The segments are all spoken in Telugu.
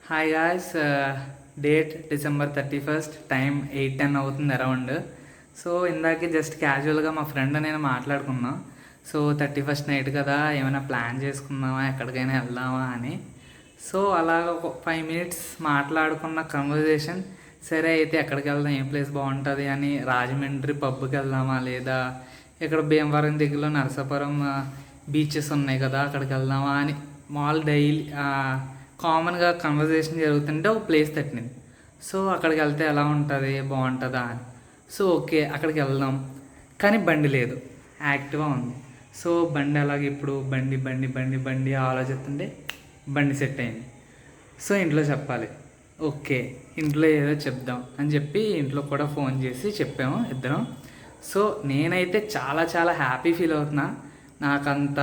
Hi guys, date December 31st, time 8:10 అవుతుంది అరౌండ్. సో ఇందాకే జస్ట్ క్యాజువల్గా మా ఫ్రెండ్ నేను మాట్లాడుకున్నాం. సో 31st నైట్ కదా, ఏమైనా ప్లాన్ చేసుకుందామా, ఎక్కడికైనా వెళ్దామా అని. సో అలాగ ఒక 5 మినిట్స్ మాట్లాడుకున్న కన్వర్జేషన్, సరే అయితే ఎక్కడికి వెళ్దాం, ఏ ప్లేస్ బాగుంటుంది అని, రాజమండ్రి పబ్కి వెళ్దామా లేదా ఇక్కడ భీమవరం దగ్గరలో నరసాపురం బీచెస్ ఉన్నాయి కదా అక్కడికి వెళ్దామా అని మాల్ డైలీ కామన్గా కన్వర్జేషన్ జరుగుతుంటే ఒక ప్లేస్ తట్టింది. సో అక్కడికి వెళ్తే ఎలా ఉంటుంది, బాగుంటుందా అని. సో ఓకే అక్కడికి వెళ్దాం, కానీ బండి లేదు, యాక్టివా ఉంది. సో బండి అలాగే ఇప్పుడు బండి బండి బండి బండి ఆలోచిస్తుంటే బండి సెట్ అయింది. సో ఇంట్లో చెప్పాలి, ఓకే ఇంట్లో ఏదో చెప్దాం అని చెప్పి ఇంట్లో కూడా ఫోన్ చేసి చెప్పాము ఇద్దరం. సో నేనైతే చాలా చాలా హ్యాపీ ఫీల్ అవుతున్నా, నాకంత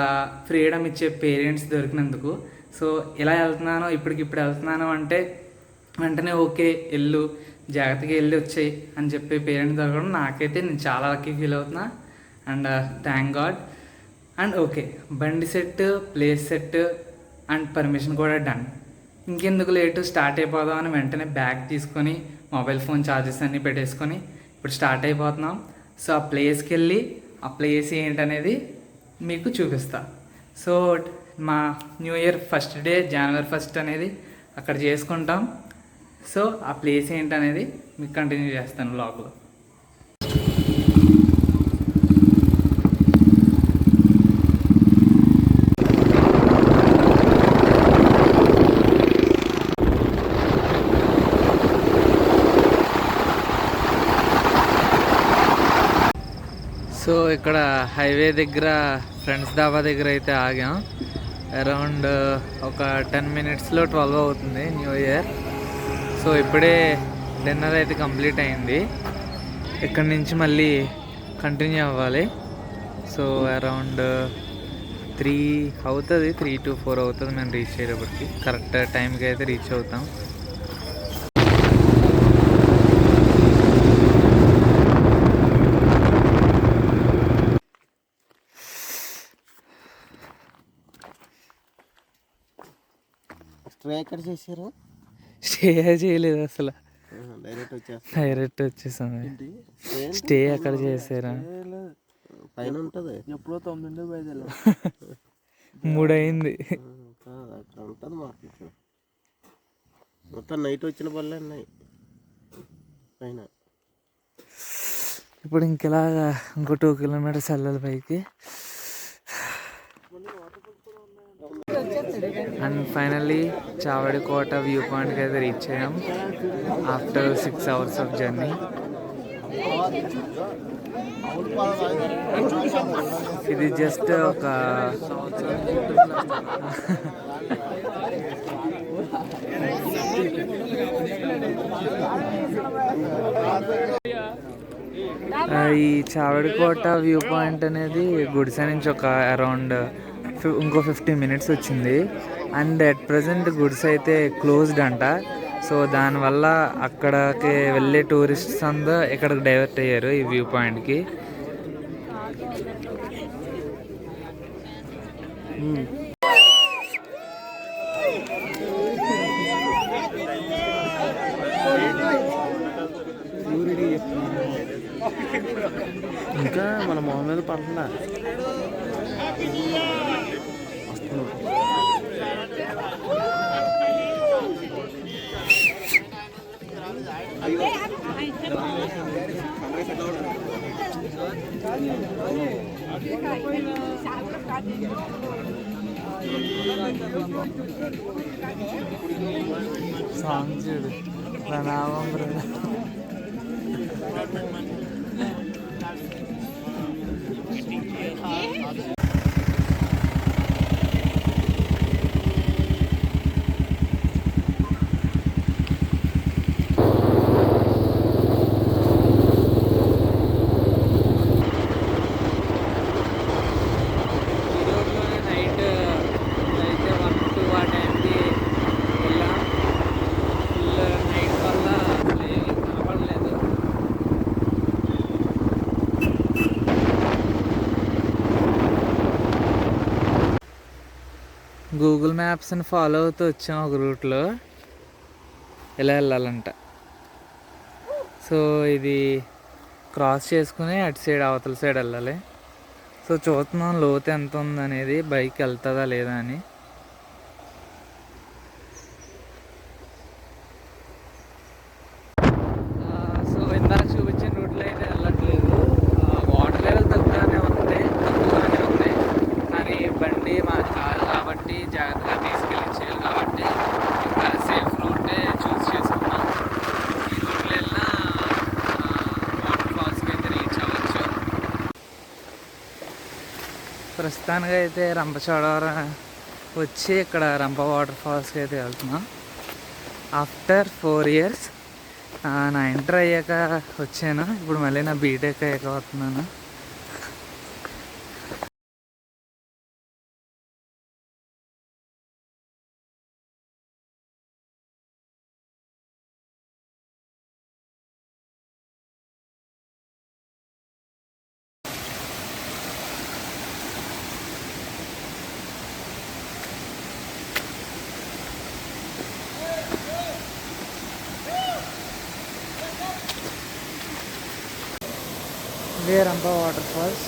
ఫ్రీడమ్ ఇచ్చే పేరెంట్స్ దొరికినందుకు. సో ఇలా వెళ్తున్నాను, ఇప్పటికిప్పుడు వెళ్తున్నాను అంటే వెంటనే ఓకే వెళ్ళు, జాగ్రత్తగా వెళ్ళి వచ్చాయి అని చెప్పి పేరెంట్స్ దొరకడం నాకైతే నేను చాలా లక్కీ ఫీల్ అవుతున్నా. And thank God. And okay బండి set, place set and permission కూడా డన్. ఇంకెందుకు లేటు, స్టార్ట్ అయిపోదాం అని వెంటనే బ్యాగ్ తీసుకొని మొబైల్ ఫోన్ ఛార్జెస్ అన్నీ పెట్టేసుకొని ఇప్పుడు స్టార్ట్ అయిపోతున్నాం. సో ఆ ప్లేస్కి వెళ్ళి ఆ ప్లేస్ ఏంటనేది మీకు చూపిస్తా. సో మా న్యూ ఇయర్ ఫస్ట్ డే జనవరి 1st అనేది అక్కడ చేసుకుంటాం. సో ఆ ప్లేస్ ఏంటనేది మీకు కంటిన్యూ చేస్తాను బ్లాగ్లో. సో ఇక్కడ హైవే దగ్గర ఫ్రెండ్స్ డాబా దగ్గర అయితే ఆగాం. అరౌండ్ ఒక 10 మినిట్స్లో 12 అవుతుంది న్యూ ఇయర్. సో ఇప్పుడే డిన్నర్ అయితే కంప్లీట్ అయింది. ఇక్కడి నుంచి మళ్ళీ కంటిన్యూ అవ్వాలి. సో అరౌండ్ 3 అవుతుంది, 3 to 4 అవుతుంది మేము రీచ్ అయ్యేటప్పటికి. కరెక్ట్ టైంకి అయితే రీచ్ అవుతాం. స్టే ఎక్కడ చేశారు? స్టే చేయలేదు అసలు, డైరెక్ట్ వచ్చేసాం. స్టే ఎక్కడ చేశారా? పైన ఉంటుంది. ఎప్పుడో 9 మూడు అయింది. అక్కడ ఉంటుంది మార్కెట్. మొత్తం నైట్ వచ్చిన పనులు ఉన్నాయి పైన. ఇప్పుడు ఇంకెలాగా ఇంకో 2 kilometers వెళ్ళాలి పైకి. అండ్ ఫైనల్లీ చావడికోట వ్యూ పాయింట్కి అయితే రీచ్ అయ్యాం ఆఫ్టర్ 6 hours ఆఫ్ జర్నీ. ఇది జస్ట్ ఒక ఈ చావడికోట వ్యూ పాయింట్ అనేది గుడిసె నుంచి ఒక అరౌండ్ ఇంకో 15 minutes వచ్చింది. అండ్ అట్ ప్రజెంట్ గుడ్స్ అయితే క్లోజ్డ్ అంట. సో దానివల్ల అక్కడికి వెళ్ళే టూరిస్ట్స్ అంతా ఇక్కడికి డైవర్ట్ అయ్యారు ఈ వ్యూ పాయింట్కి. ఇంకా మన మొహం మీద పడుతుందా? సాంగ్ చూడు, ప్రణామం గూగుల్ మ్యాప్స్ని ఫాలో అవుతూ వచ్చాం ఒక రూట్లో. ఇలా వెళ్ళాలంట. సో ఇది క్రాస్ చేసుకుని అటు సైడ్ అవతల సైడ్ వెళ్ళాలి. సో చూస్తున్నాం లోతు ఎంత ఉందనేది, బైక్ వెళ్తుందా లేదా అని. సో ఇందాక చూపించిన రూట్లో అయితే వెళ్ళట్లేదు. వాటర్ లెవెల్ తక్కువగానే ఉంది, కానీ బండి మా కారు కాబట్టి జాగ్రత్తగా తీసుకెళ్ళి చేయాలి కాబట్టి ఇంకా సేఫ్ రూటే చూస్ చేసుకున్నాం. ఈ రూట్లో వెళ్ళినా వాటర్ ఫాల్స్కి అయితే రీచ్ అవ్వచ్చు. ప్రస్తుతానికి అయితే రంపచోడవరం వచ్చి ఇక్కడ రంప వాటర్ ఫాల్స్కి అయితే వెళ్తున్నాం. ఆఫ్టర్ 4 years నా ఇంటర్ అయ్యాక వచ్చాను, ఇప్పుడు మళ్ళీ నా బీటెక్ అయ్యాక వస్తున్నాను. ఇదే రంప వాటర్ ఫాల్స్.